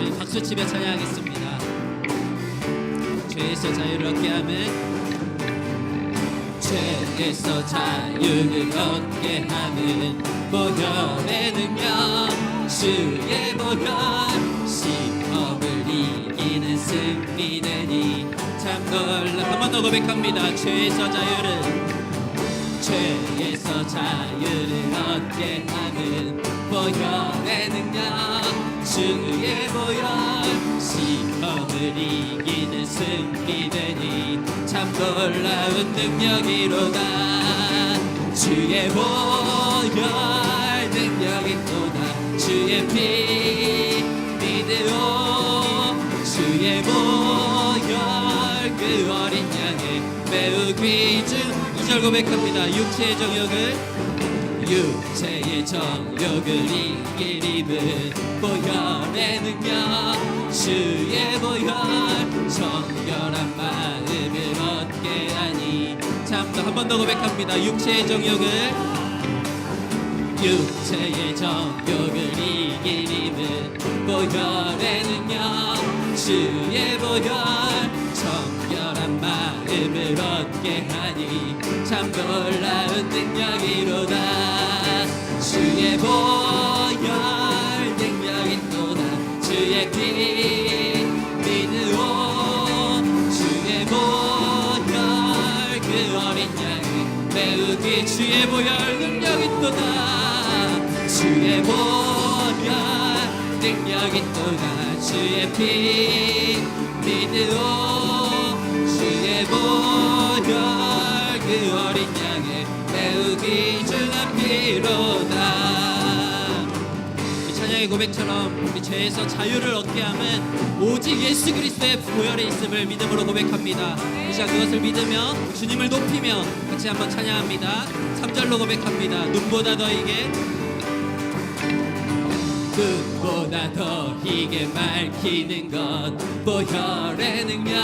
주님 박수치며 찬양하겠습니다. 죄에서 자유를 얻게 하면, 죄에서 자유를 얻게 하는 보혈의 능력, 주의 보혈, 시험을 이기는 승리되니 참 놀라. 한 번 더 고백합니다. 죄에서 자유를 얻게 하는 보혈의 능력, 주의 보혈, 시험을 이기는 승리되니 참 놀라운 능력이로다. 주의 보혈 능력이 또다. 주의 피 믿으오. 주의 보혈 그 어린 양의 매우 귀중. 2절 고백합니다. 육체의 정욕을 이길 힘은 보혈의 능력, 주의 보혈, 정결한 마음을 얻게 하니 참. 한 번 더 고백합니다. 육체의 정욕을 이길 힘은 보혈의 능력, 주의 보혈, 정결한 마음을 얻게 하니 참 놀라운 능력이로다. 주의 보혈 능력이 또다. 주의 피 믿으오. 주의 보혈 그 어린 양의 매우 귀. 주의 보혈 능력이 또다. 주의 보혈 능력이 또다. 주의 피 믿으오. 주의 보혈 그 어린 양의 매우 귀중한 피로다. 이 찬양의 고백처럼 우리 죄에서 자유를 얻게 함은 오직 예수 그리스도의 보혈에 있음을 믿음으로 고백합니다. 이 시간 그것을 믿으며 주님을 높이며 같이 한번 찬양합니다. 3절로 고백합니다. 눈보다 더 이게, 눈보다 더 희게 밝히는 것 보혈의 능력,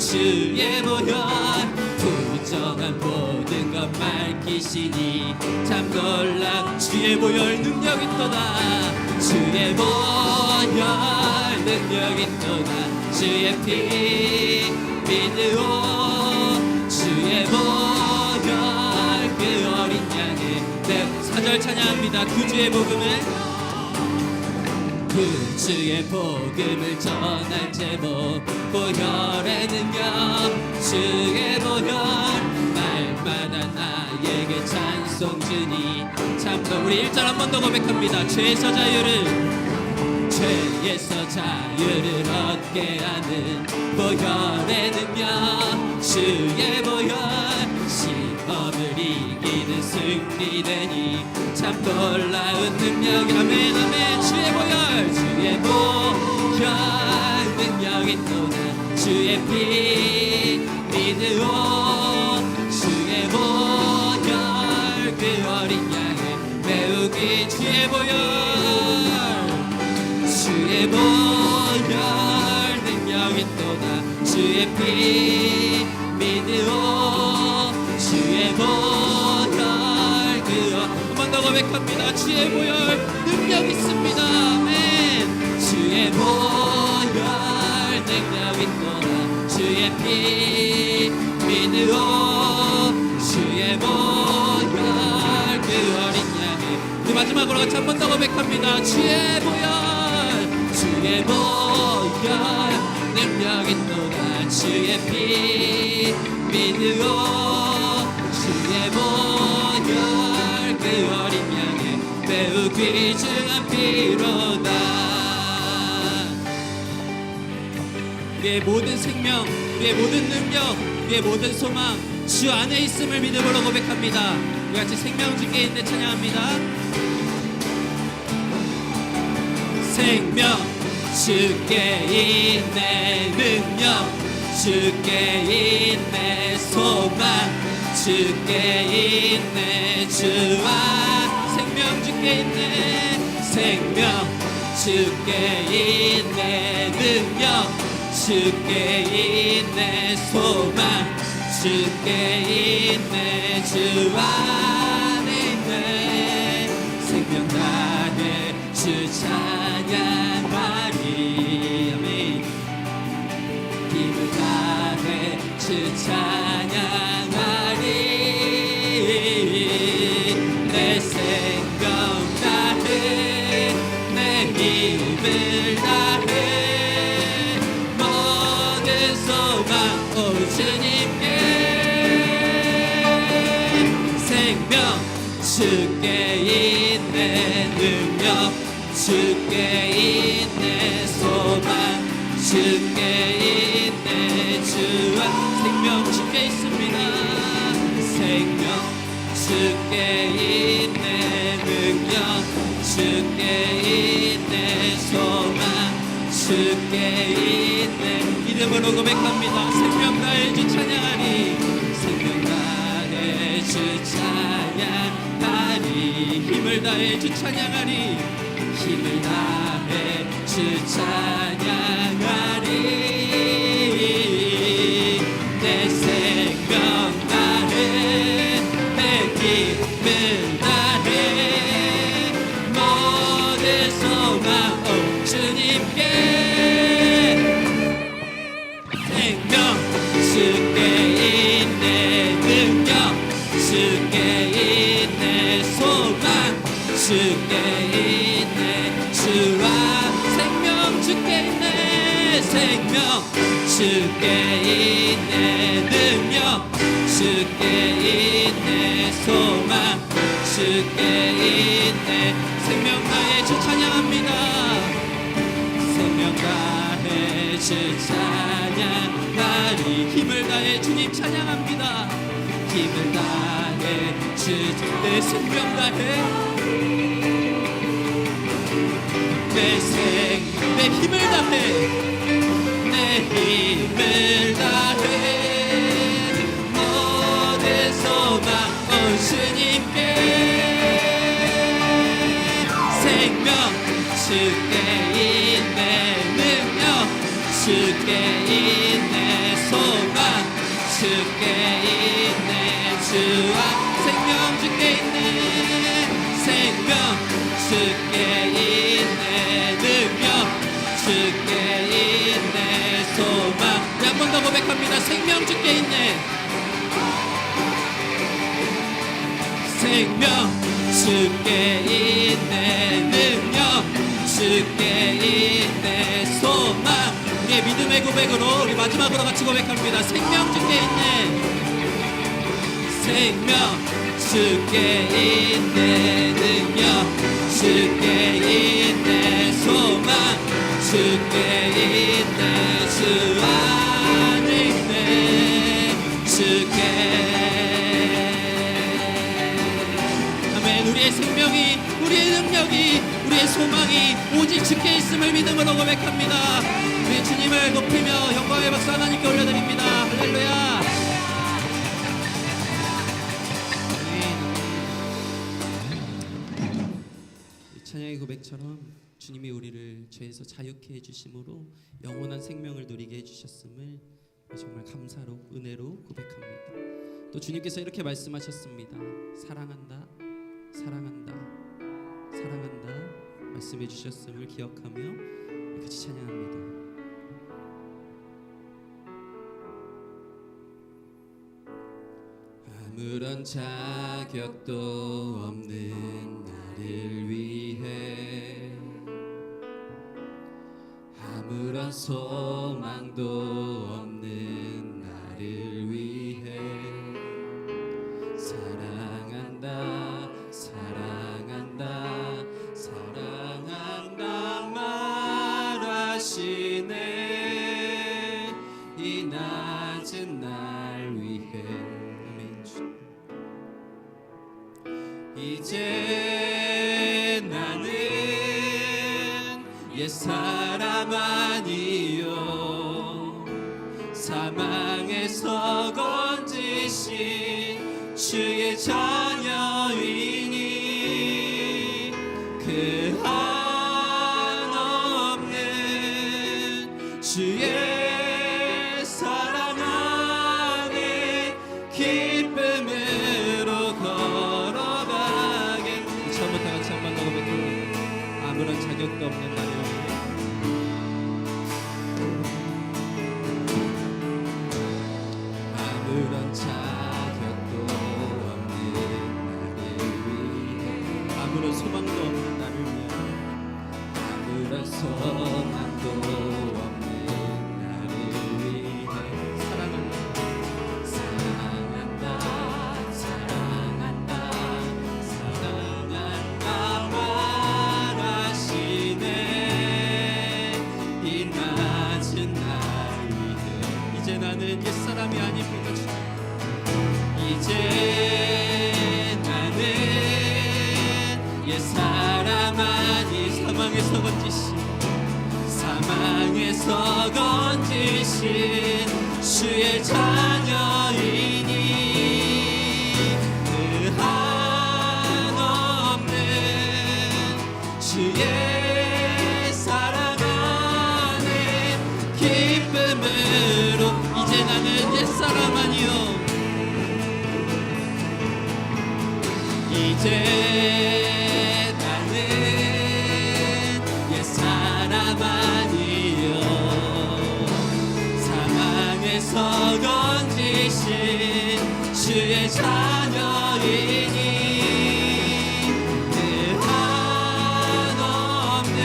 주의 보혈, 부정한 모든 것 밝히시니 참 놀라. 주의 보혈 능력이 또다. 주의 보혈 능력이 또다. 주의 피 믿으오. 주의 보혈 그 어린 양의 내 4절 찬양합니다. 구주의 복음을, 주의 복음을 전할 제목 보혈의 능력, 주의 보혈, 날마다 나에게 찬송 주니 참. 우리 1절 한 번 더 고백합니다. 죄에서 자유를 얻게 하는 보혈의 능력, 주의 보혈, 시험을 이기는 승리되니 참 놀라운 능력. 아멘 아멘. 주의 보혈, 주의 보혈 능력이 또다. 주의 피 믿으오. 주의 보혈 그 어린 양의 매우 귀. 주의 보혈, 주의 보혈 능력이 또다. 주의 피 믿으오. 주의 보혈 한 번 더 고백합니다. 주의 보혈 능력 있습니다. 아멘. 주의 보혈 능력이 또다. 주의 피 믿으오. 주의 보혈 그 어린 양의. 우리 마지막으로 같이 한 번 더 고백합니다. 주의 보혈, 주의 보혈 능력이 또다. 주의 피 믿으오. 주의 보혈 그 어린 양의 매우 귀중한 피로다. 우리의 모든 생명, 우리의 모든 능력, 우리의 모든 소망 주 안에 있음을 믿음으로 고백합니다. 우리 같이 생명 주께 있네 찬양합니다. 생명 주께 있네 능력, 주께 있네 소망, 주께 있네 주와. 생명 주께 있네, 생명 주께 있네 능력, 주께 있네 소망, 주께 있네 주와. 있네 생명 나네 주 찬양하리. 주께 있네 소망 주께 있네 주와 생명 주께 있습니다 생명 주께 있네 능력 주께 있네 소망 주께 있네 이름으로 고백합니다 생명 다해 주 찬양하리 생명 다해 주 찬양하리 힘을 다해 주 찬양하리 힘을 다해 주 찬양하리 내 생명 다해 내 힘을 다해 모든 소망 주님께 생명 주께 있네 능력 주께 있네 소망 주께 있네 주와 생명 주께 있네 생명 주께 있네 능력 주께 있네 소망 주께 있네 생명 다해 주 찬양합니다 생명 다해 주 찬양하리 힘을 다해 주님 찬양합니다 힘을 다해 주 내 생명 다해 내 힘을 다해 내 힘을 다해 모든 소망 주님께 생명 주께 있네 능력 주께 있네 소망 주께 있네 주와 생명 주께 있네 생명 주께 있네 능력 주께 있네 소망 한 번 더 고백합니다 생명 주께 있네 생명 주께 있네 능력 주께 있네 소망 우리의 믿음의 고백으로 우리 마지막으로 같이 고백합니다 생명 주께 있네 생명 주께 있네 능력 주께 있네 소망 주께 있네 주 안에 있네 주께 아멘 우리의 생명이 우리의 능력이 우리의 소망이 오직 주께 있음을 믿음으로 고백합니다 우리 주님을 높이며 영광의 박수 하나님께 올려드립니다 할렐루야 찬양의 고백처럼 주님이 우리를 죄에서 자유케 해주심으로 영원한 생명을 누리게 해주셨음을 정말 감사로 은혜로 고백합니다. 또 주님께서 이렇게 말씀하셨습니다. 사랑한다 사랑한다 사랑한다 말씀해 주셨음을 기억하며 같이 찬양합니다. 아무런 자격도 없는 나를 위해 아무런 소망도 없는 나를 위해 사랑한다 사랑한다 사랑한다 말하시네 이 낮은 날 위해 이제 나는 옛사람 아니요 사망에서 건지신 주의 자녀이니 그 한없는 주의 사랑 안에 기쁨으로 걸어가게 처음부터 같이 한번 더 고백합니다. 아무런 자격도 없는 나를 위해 아무런 자격도 없는 나를 위해 아무런 소망도 없는 나를 위해 아무런 소망도 없는 나를 위해 사랑한다 사랑한다 사랑한다 사랑한다 말하시네 사람이 아닙니다. 주님. 이제 나는 옛사람 아니 사망에서 건지신 주의 자녀이니 그 한없는 주의 사랑 안에 기쁨으로 이제 나는 옛사람 아니요 이제 나는 옛사람 아니요 사망에서 건지신 주의 자녀이니 그 한없는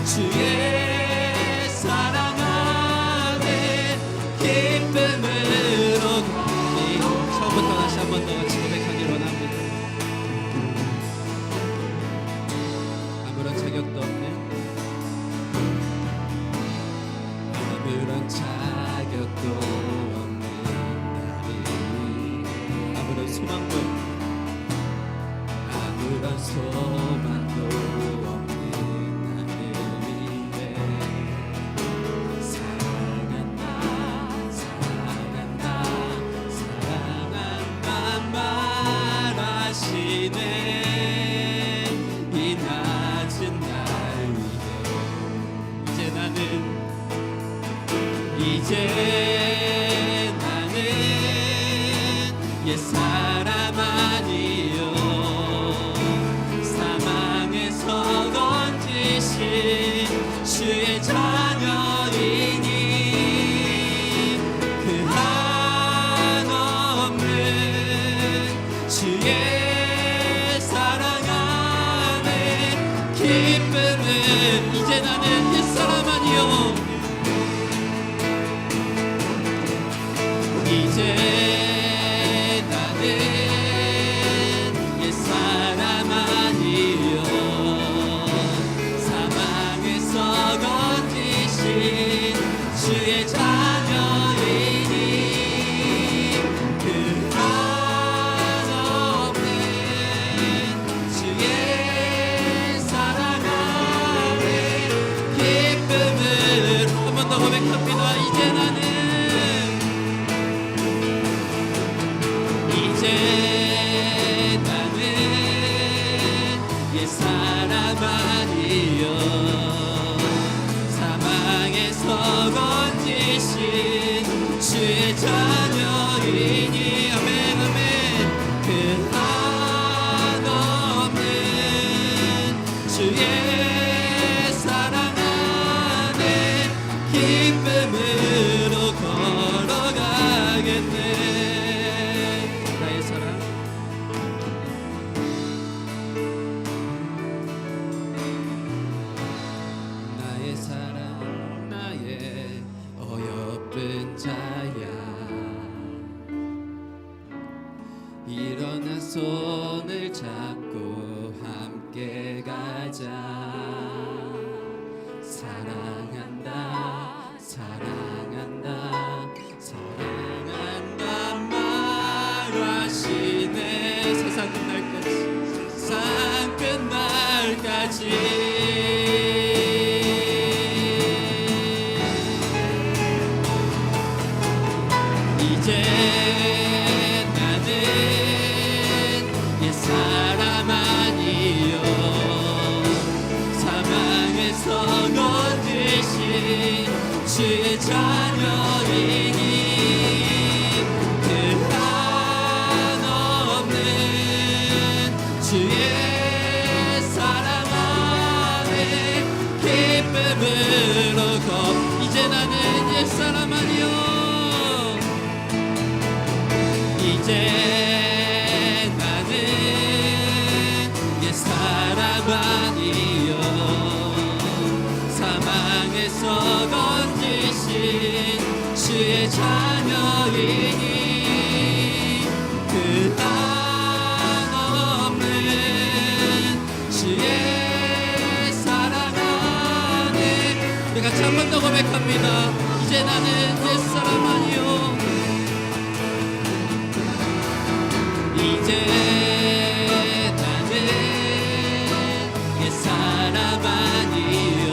주의 사랑 안에 기쁨으로 처음부터 다시 한 번 더 같이 고백하길 원합니다. 아무런 자격도 없는 나를 아무런 소망도 없는 나를 위해 사랑한다 말하시네 이 낮은 날 위해 이제 나는 옛사람 아니요 사망에서 건지신 주의 자녀이니 그 한없는 주의 사랑 안에 기쁨을 이제 나는 옛사람 아니요 이제 나는 옛사람 아니요 사망에서 건지신 주의 자녀이니 그 한없는 주의 사랑 안에 기쁨을 한 번 더 고백합니다. 이제 나는 옛사람 아니요 사망에서 건지신 주의 자녀이니 아멘 아멘 그 한없는 주의 사랑 안에 기쁨으로 걸어가겠네 나의 사랑 일어나 손을 잡고 함께 가자 사랑한다 말하시네 세상 끝날까지 이제 나는 옛사람 아니요 사망에서 건지신 주의 자녀이니 그 한없는 주의 사랑 안에 기쁨으로 이제 나는 옛사람 아니요 이제 나는 옛사람 아니요 사망에서 건지신 주의 자녀이니 그 한없는 주의 사랑 안에 우리 같이 한 번 더 고백합니다. 이제 나는 옛사람 아니요 이제 나는 옛사람 아니요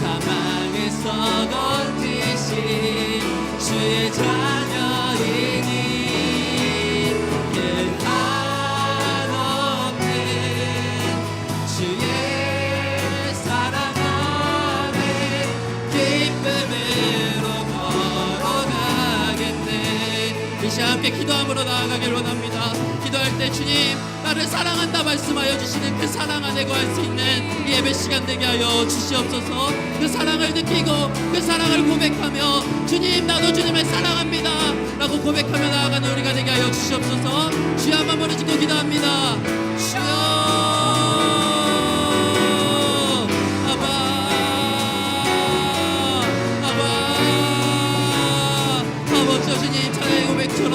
사망에서 건지신 주의 자녀이니 그 한없는 주의 사랑 안에 기쁨으로 걸어가겠네. 이 시간 함께 기도함으로 나아가길 원합니다. 기도할 때 주님 나를 사랑한다 말씀하여 주시는 그 사랑 안에 거할 수 있는 이 예배 시간 되게 하여 주시옵소서. 그 사랑을 느끼고 그 사랑을 고백하며 주님 나도 주님을 사랑합니다 라고 고백하며 나아가는 우리가 되게 하여 주시옵소서. 주여 한번 머리 짚고 기도합니다. 주여 아바 아버지 주님 찬양의 고백처럼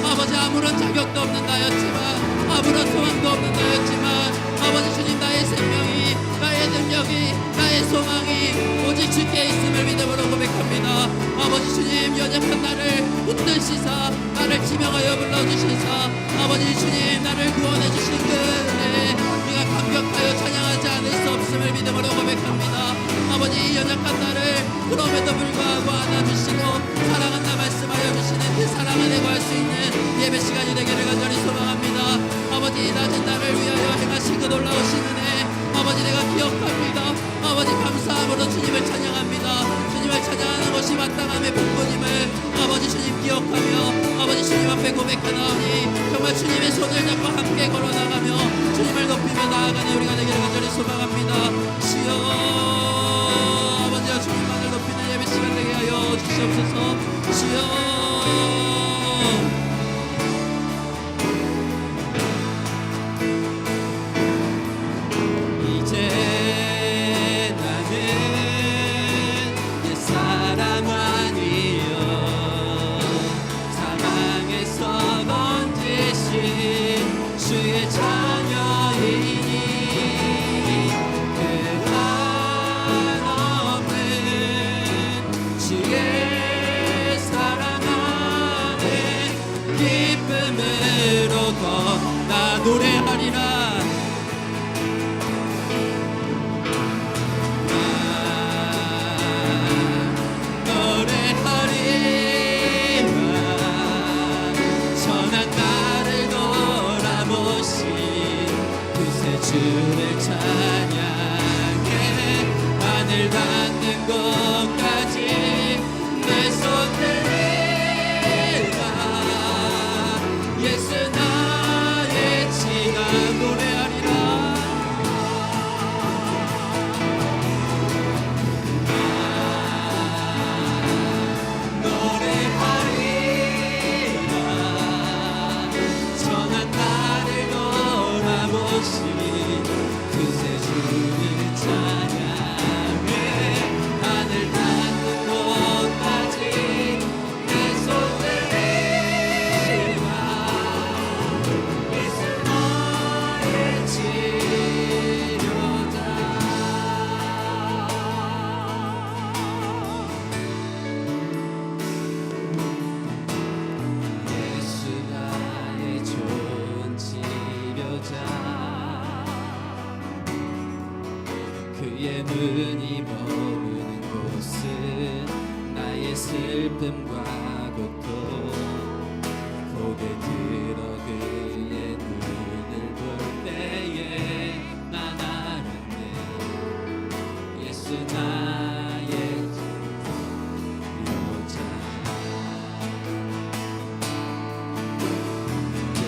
아버지 아무런 자격도 없는 나였지만 아무런 소망도 없는 나였지만 아버지 주님 나의 생명이 나의 능력이 나의 소망이 오직 주께 있음을 믿음으로 고백합니다. 아버지 주님 연약한 나를 붙드시사 나를 지명하여 불러주시사 아버지 주님 나를 구원해 주신 그 은혜 우리가 감격하여 찬양하지 않을 수 없음을 믿음으로 고백합니다. 아버지 연약한 나를 그럼에도 불구하고 안아주시고 사랑한다 말씀하여 주시는 그 사랑 안에 거할 수 있는 예배 시간이 되기를 간절히 소망합니다. 아버지 낮은 나를 위하여 행하신 그 놀라우신 은혜 아버지 내가 기억합니다. 아버지 감사함으로 주님을 찬양합니다. 주님을 찬양하는 것이 마땅함의 본분임을 아버지 주님 기억하며 아버지 주님 앞에 고백하나오니 정말 주님의 손을 잡고 함께 걸어나가며 주님을 높이며 나아가는 우리가 되기를 간절히 소망합니다. 주여 아버지와 주님만을 높이는 예배 시간 되게 하여 주시옵소서. 주여 노래하리라. 노래하리라. 선한 나를 돌아보신 그새 주를 찬양해 하늘 닿는 곳까지 내 손을 내가 예수 나의 지가 노래하리라. 그의 눈이 머무는 곳은 나의 슬픔과 고통 고개 들어 그의 눈을 볼 때에 난 알았네. 예수 나의 치료자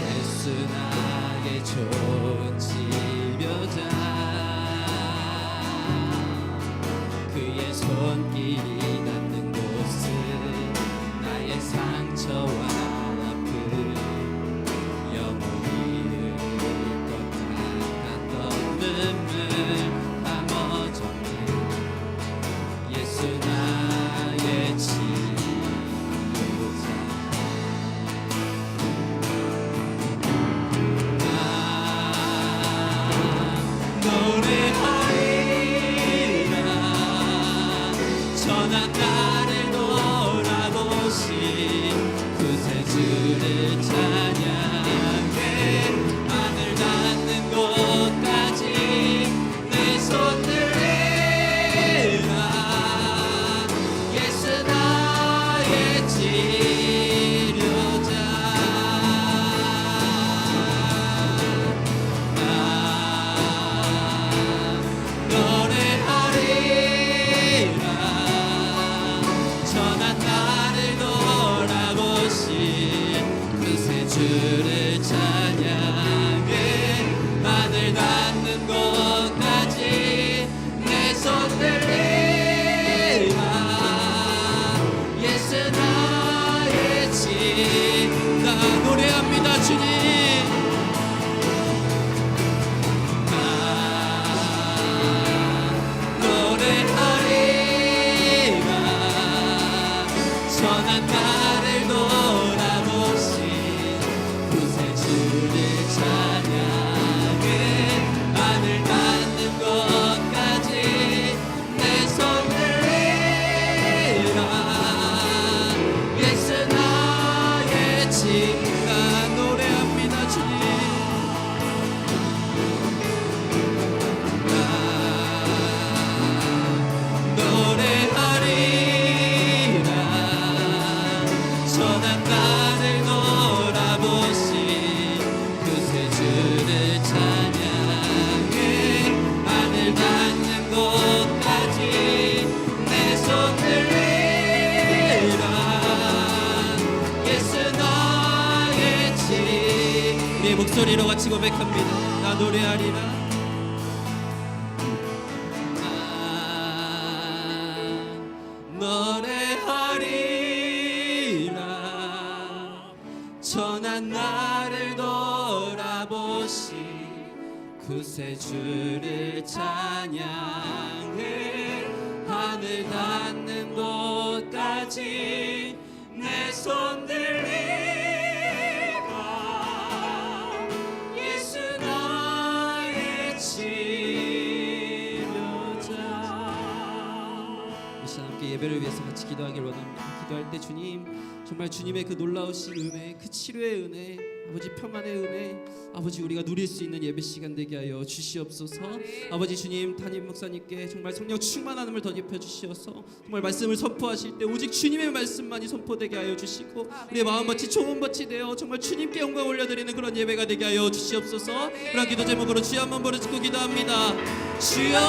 예수 나의 좋은 치료자 그의 손길이 닿는 곳은 나의 상처와 아픔 영원히 흘릴 것 같았던 눈물 다 멎었네. 목소리로 같이 고백합니다. 나 노래하리라. 노래하리라. 전한 나를 돌아보시 구세주를 찬양해 하늘 닿는 곳까지 내 손 들리가 예수 나의 치료자. 이 시간 함께 예배를 위해서 같이 기도하길 원합니다. 기도할 때 주님, 정말 주님의 그 놀라우신 은혜, 그 치료의 은혜, 아버지 평안의 은혜, 아버지 우리가 누릴 수 있는 예배 시간 되게 하여 주시옵소서. 아버지 주님, 담임 목사님께 정말 성령 충만함을 덧입혀 주시어서 정말 말씀을 선포하실 때 오직 주님의 말씀만이 선포되게 하여 주시고 우리의 마음밭이 좋은밭이 되어 정말 주님께 영광 올려드리는 그런 예배가 되게 하여 주시옵소서. 그런 기도 제목으로 주여 한번 부르짖고 기도합니다. 주여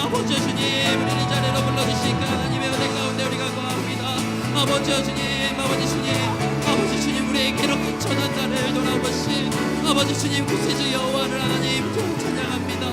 아버지 주님, 우리를 이 자리로 불러주시니까 하나님의 은혜 가운데 우리가 거합니다. 아버지 주님, 아버지 주님, 아버지 주님, 우리의 괴롭고 천한 자를 돌아보신 아버지 주님 구세주 여호와를 하나님 찬양합니다.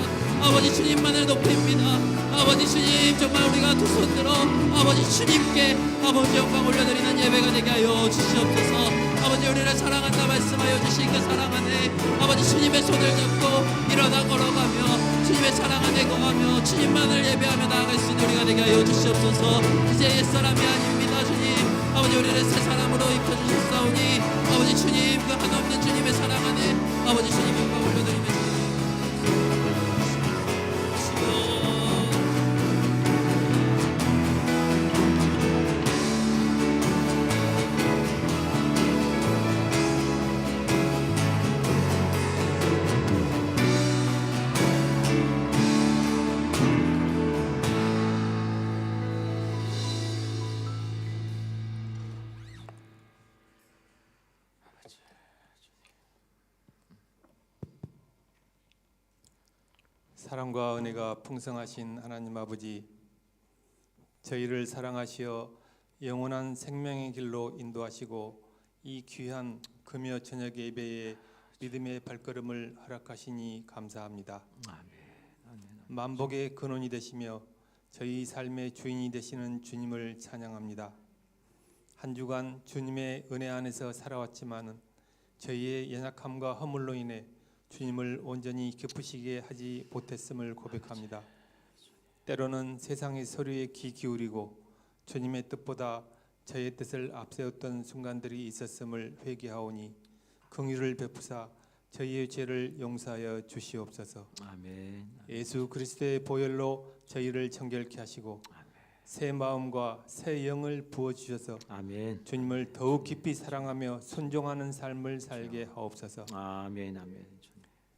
아버지 주님만을 높입니다. 아버지 주님, 정말 우리가 두 손 들어 아버지 주님께 아버지 영광 올려드리는 예배가 되게 하여 주시옵소서. 아버지 우리를 사랑한다 말씀하여 주신 그 사랑 안에 아버지 주님의 손을 잡고 일어나 걸어가며 주님의 사랑 안에 거하며 주님만을 예배하며 나아갈 수 있는 우리가 되게 하여 주시옵소서. 이제 옛사람이 아닙니다. 주님, 아버지 우리를 새 사람으로 입혀주셨사오니 아버지 주님, 그 한없는 주님의 사랑 안에 아버지 주님 영광 올려드리며 사랑과 은혜가 풍성하신 하나님 아버지, 저희를 사랑하시어 영원한 생명의 길로 인도하시고 이 귀한 금요 저녁 예배에 믿음의 발걸음을 허락하시니 감사합니다. 만복의 근원이 되시며 저희 삶의 주인이 되시는 주님을 찬양합니다. 한 주간 주님의 은혜 안에서 살아왔지만은 저희의 연약함과 허물로 인해 주님을 온전히 기쁘시게 하지 못했음을 고백합니다. 때로는 세상의 소리에 귀 기울이고 주님의 뜻보다 저의 뜻을 앞세웠던 순간들이 있었음을 회개하오니 긍휼을 베푸사 저희의 죄를 용서하여 주시옵소서. 아멘. 예수 그리스도의 보혈로 저희를 정결케 하시고 새 마음과 새 영을 부어주셔서 아멘. 주님을 더욱 깊이 사랑하며 순종하는 삶을 살게 하옵소서. 아멘. 아멘.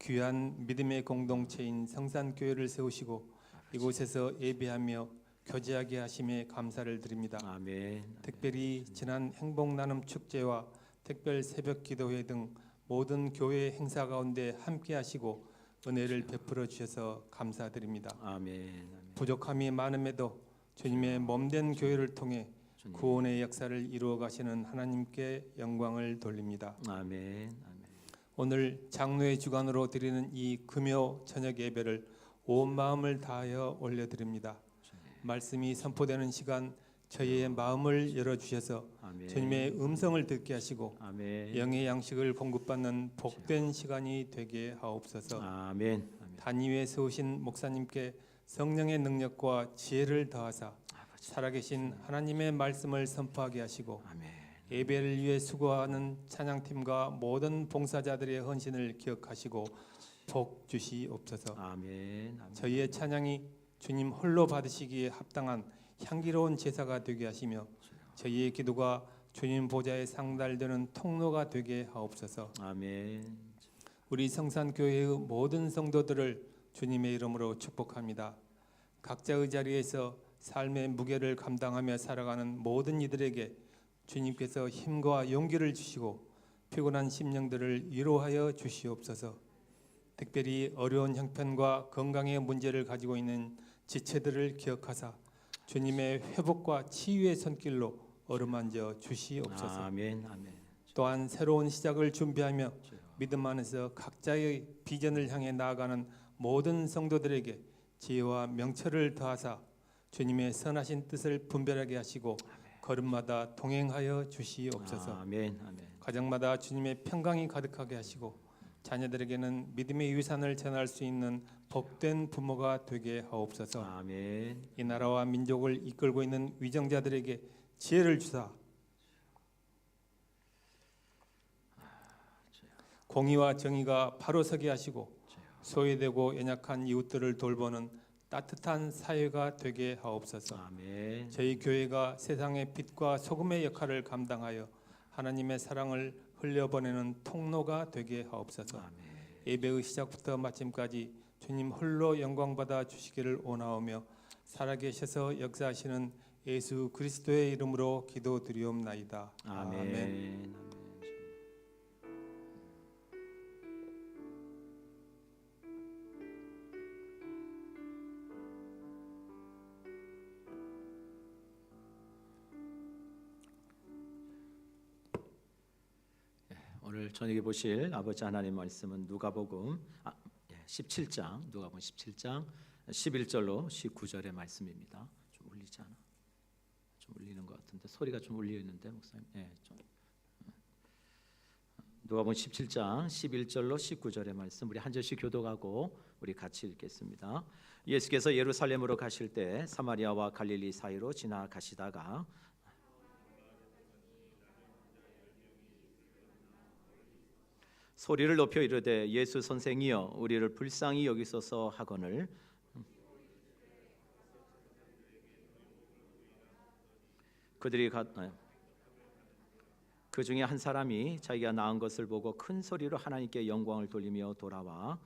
귀한 믿음의 공동체인 성산교회를 세우시고 이곳에서 예배하며 교제하게 하심에 감사를 드립니다. 아멘. 특별히 지난 행복나눔 축제와 특별 새벽 기도회 등 모든 교회 행사 가운데 함께 하시고 은혜를 베풀어 주셔서 감사드립니다. 아멘. 부족함이 많음에도 주님의 몸된 교회를 통해 구원의 역사를 이루어 가시는 하나님께 영광을 돌립니다. 아멘. 오늘 장로의 주관으로 드리는 이 금요 저녁 예배를 온 마음을 다하여 올려드립니다. 말씀이 선포되는 시간 저희의 마음을 열어주셔서 아멘. 주님의 음성을 듣게 하시고 아멘. 영의 양식을 공급받는 복된 시간이 되게 하옵소서. 아멘. 단 위에 세우신 목사님께 성령의 능력과 지혜를 더하사 살아계신 하나님의 말씀을 선포하게 하시고 아멘. 예배를 위해 수고하는 찬양팀과 모든 봉사자들의 헌신을 기억하시고 복 주시옵소서. 아멘. 저희의 찬양이 주님 홀로 받으시기에 합당한 향기로운 제사가 되게 하시며 저희의 기도가 주님 보좌에 상달되는 통로가 되게 하옵소서. 아멘. 우리 성산교회의 모든 성도들을 주님의 이름으로 축복합니다. 각자의 자리에서 삶의 무게를 감당하며 살아가는 모든 이들에게 주님께서 힘과 용기를 주시고 피곤한 심령들을 위로하여 주시옵소서. 특별히 어려운 형편과 건강의 문제를 가지고 있는 지체들을 기억하사 주님의 회복과 치유의 손길로 어루만져 주시옵소서. 아멘. 아멘. 또한 새로운 시작을 준비하며 믿음 안에서 각자의 비전을 향해 나아가는 모든 성도들에게 지혜와 명철을 더하사 주님의 선하신 뜻을 분별하게 하시고 걸음마다 동행하여 주시옵소서. 아멘. 아멘. 가정마다 주님의 평강이 가득하게 하시고 자녀들에게는 믿음의 유산을 전할 수 있는 복된 부모가 되게 하옵소서. 아멘. 이 나라와 민족을 이끌고 있는 위정자들에게 지혜를 주사 공의와 정의가 바로 서게 하시고 소외되고 연약한 이웃들을 돌보는 따뜻한 사회가 되게 하옵소서. 아멘. 저희 교회가 세상의 빛과 소금의 역할을 감당하여 하나님의 사랑을 흘려보내는 통로가 되게 하옵소서. 아멘. 예배의 시작부터 마침까지 주님 홀로 영광받아 주시기를 원하오며 살아계셔서 역사하시는 예수 그리스도의 이름으로 기도드리옵나이다. 아멘. 오늘 저녁에 보실 아버지 하나님 말씀은 누가복음 17장, 누가복음 17장 11절로 19절의 말씀입니다. 좀 울리지 않아? 좀 울리는 것 같은데 소리가 좀 울리는데 목사님. 좀. 누가복음 17장 11절로 19절의 말씀 우리 한 절씩 교독하고 우리 같이 읽겠습니다. 예수께서 예루살렘으로 가실 때 사마리아와 갈릴리 사이로 지나가시다가 소리를 높여 이르되 예수 선생이여 우리를 불쌍히 여기소서 하거늘 그들이 그 중에 한 사람이 자기가 낳은 것을 보고 큰 소리로 하나님께 영광을 돌리며 돌아와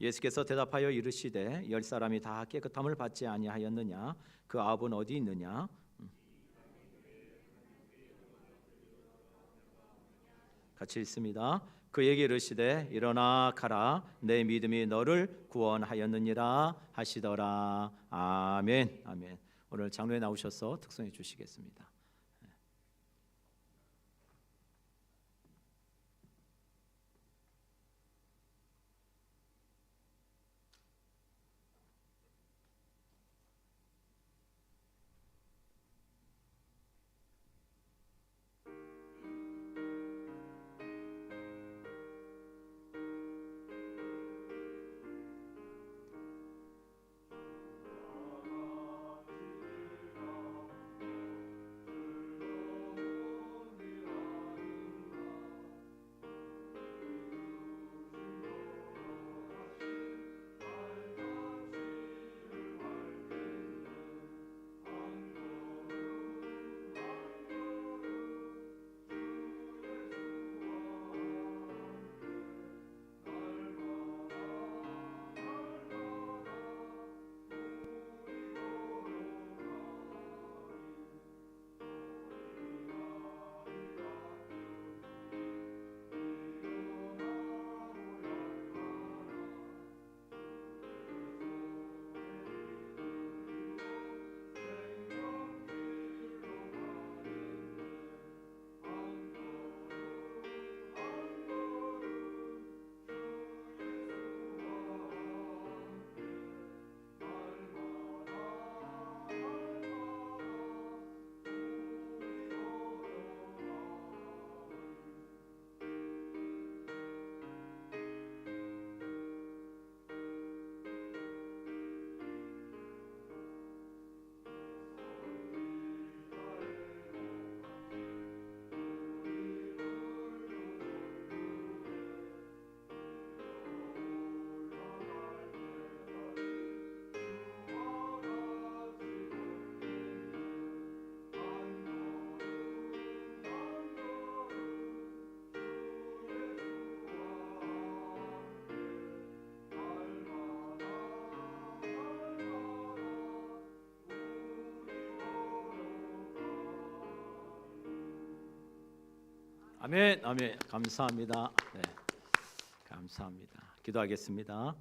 예수께서 대답하여 이르시되 10사람이 다 깨끗함을 받지 아니하였느냐 그 아합은 어디 있느냐 같이 읽습니다. 그에게 이르시되 일어나 가라 내 믿음이 너를 구원하였느니라 하시더라. 아멘. 아멘. 오늘 장로에 나오셔서 특송해 주시겠습니다. 아멘. 아멘. 감사합니다. 네. 감사합니다. 기도하겠습니다.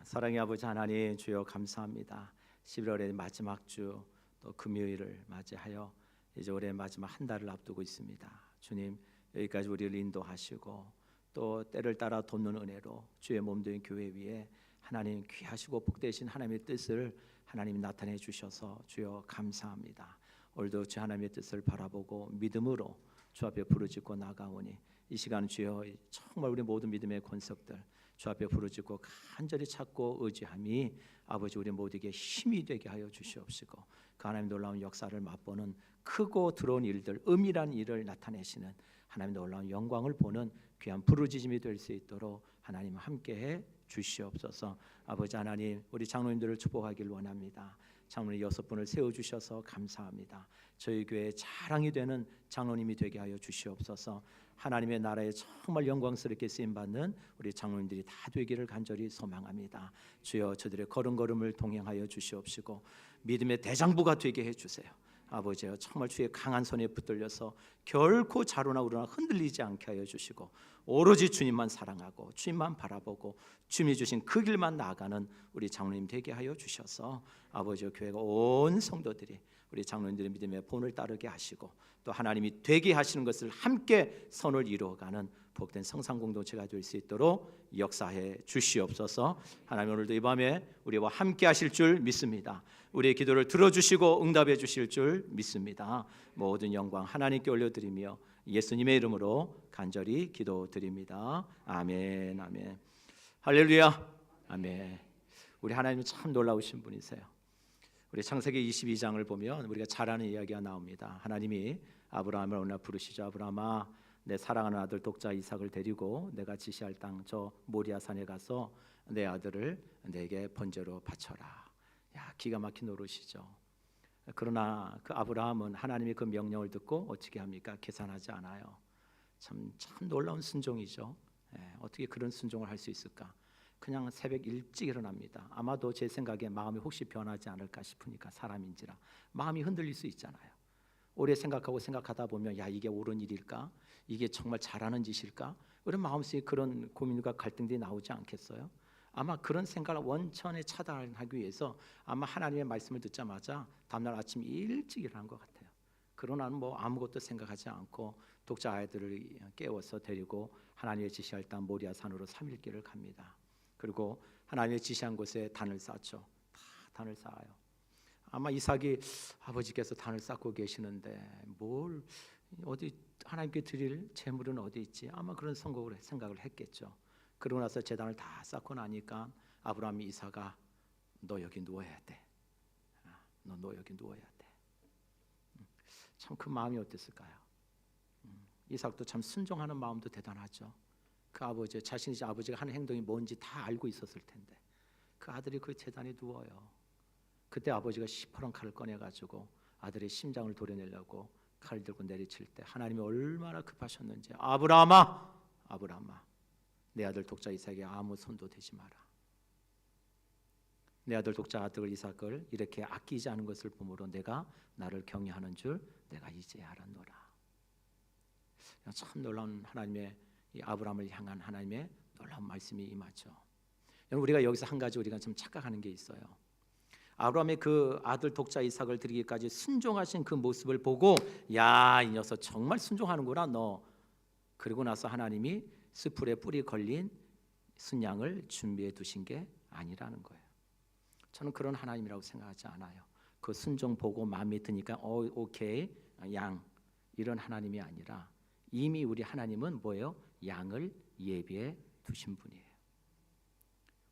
사랑의 아버지 하나님 주여 감사합니다. 11월의 마지막 주 또 금요일을 맞이하여 이제 올해 마지막 한 달을 앞두고 있습니다. 주님 여기까지 우리를 인도하시고 또 때를 따라 돕는 은혜로 주의 몸된 교회 위에 하나님 귀하시고 복되신 하나님의 뜻을 하나님이 나타내 주셔서 주여 감사합니다. 오늘도 주 하나님의 뜻을 바라보고 믿음으로 주 앞에 부르짖고 나가오니 이 시간 주여 정말 우리 모든 믿음의 권석들 주 앞에 부르짖고 간절히 찾고 의지함이 아버지 우리 모두에게 힘이 되게 하여 주시옵시고 그 하나님 놀라운 역사를 맛보는 크고 들어온 일들 은밀한 일을 나타내시는 하나님 놀라운 영광을 보는 귀한 부르짖음이 될 수 있도록 하나님 함께해 주시옵소서. 아버지 하나님 우리 장로님들을 축복하길 원합니다. 장로님 6분을 세워주셔서 감사합니다. 저희 교회의 자랑이 되는 장로님이 되게 하여 주시옵소서. 하나님의 나라에 정말 영광스럽게 쓰임받는 우리 장로님들이 다 되기를 간절히 소망합니다. 주여 저들의 걸음걸음을 동행하여 주시옵시고 믿음의 대장부가 되게 해주세요. 아버지여 정말 주의 강한 손에 붙들려서 결코 자로나 우러나 흔들리지 않게 하여 주시고 오로지 주님만 사랑하고 주님만 바라보고 주님이 주신 그 길만 나아가는 우리 장로님 되게 하여 주셔서 아버지여 교회가 온 성도들이 우리 장로님들의 믿음의 본을 따르게 하시고 또 하나님이 되게 하시는 것을 함께 선을 이루어가는 복된 성상공동체가 될 수 있도록 역사해 주시옵소서. 하나님 오늘도 이 밤에 우리와 함께 하실 줄 믿습니다. 우리의 기도를 들어주시고 응답해 주실 줄 믿습니다. 모든 영광 하나님께 올려드리며 예수님의 이름으로 간절히 기도드립니다. 아멘 아멘 할렐루야 아멘. 우리 하나님은 참 놀라우신 분이세요. 우리 창세기 22장을 보면 우리가 잘 아는 이야기가 나옵니다. 하나님이 아브라함을 어느 날 부르시죠. 아브라함아 내 사랑하는 아들 독자 이삭을 데리고 내가 지시할 땅 저 모리아 산에 가서 내 아들을 내게 번제로 바쳐라. 야 기가 막힌 노릇이죠. 그러나 그 아브라함은 하나님의 그 명령을 듣고 어떻게 합니까? 계산하지 않아요. 참 놀라운 순종이죠. 어떻게 그런 순종을 할 수 있을까? 그냥 새벽 일찍 일어납니다. 아마도 제 생각에 마음이 혹시 변하지 않을까 싶으니까 사람인지라 마음이 흔들릴 수 있잖아요. 오래 생각하다 보면 야 이게 옳은 일일까? 이게 정말 잘하는 짓일까? 그런 마음속에 그런 고민과 갈등들이 나오지 않겠어요? 아마 그런 생각을 원천에 차단하기 위해서 아마 하나님의 말씀을 듣자마자 다음날 아침 일찍 일어난 것 같아요. 그러나 뭐 아무것도 생각하지 않고 독자 아이들을 깨워서 데리고 하나님의 지시할 땅 모리아 산으로 3일길을 갑니다. 그리고 하나님의 지시한 곳에 단을 쌓죠. 다 단을 쌓아요. 아마 이삭이 아버지께서 단을 쌓고 계시는데 뭘 어디 하나님께 드릴 재물은 어디 있지? 아마 그런 생각을 했겠죠. 그러고 나서 제단을 다 쌓고 나니까 아브라함이 이삭아 너 여기 누워야 돼. 너 여기 누워야 돼. 참 그 마음이 어땠을까요? 이삭도 참 순종하는 마음도 대단하죠. 그 아버지 자신이 아버지가 하는 행동이 뭔지 다 알고 있었을 텐데 그 아들이 그 제단에 누워요. 그때 아버지가 시퍼런 칼을 꺼내가지고 아들의 심장을 도려내려고 칼을 들고 내리칠 때 하나님이 얼마나 급하셨는지 아브라함아 내 아들 독자 이삭에 아무 손도 대지 마라. 내 아들 독자 아들 이삭을 이렇게 아끼지 않은 것을 보므로 내가 나를 경외하는 줄 내가 이제 알았노라. 참 놀라운 하나님의 이 아브라함을 향한 하나님의 놀라운 말씀이 임하죠. 여러분 우리가 여기서 한 가지 우리가 좀 착각하는 게 있어요. 아브라함의 그 아들 독자 이삭을 드리기까지 순종하신 그 모습을 보고 야 이 녀석 정말 순종하는구나 너. 그리고 나서 하나님이 스풀에 뿔이 걸린 순양을 준비해 두신 게 아니라는 거예요. 저는 그런 하나님이라고 생각하지 않아요. 그 순종 보고 마음에 드니까 오케이 양 이런 하나님이 아니라 이미 우리 하나님은 뭐예요? 양을 예비해 두신 분이에요.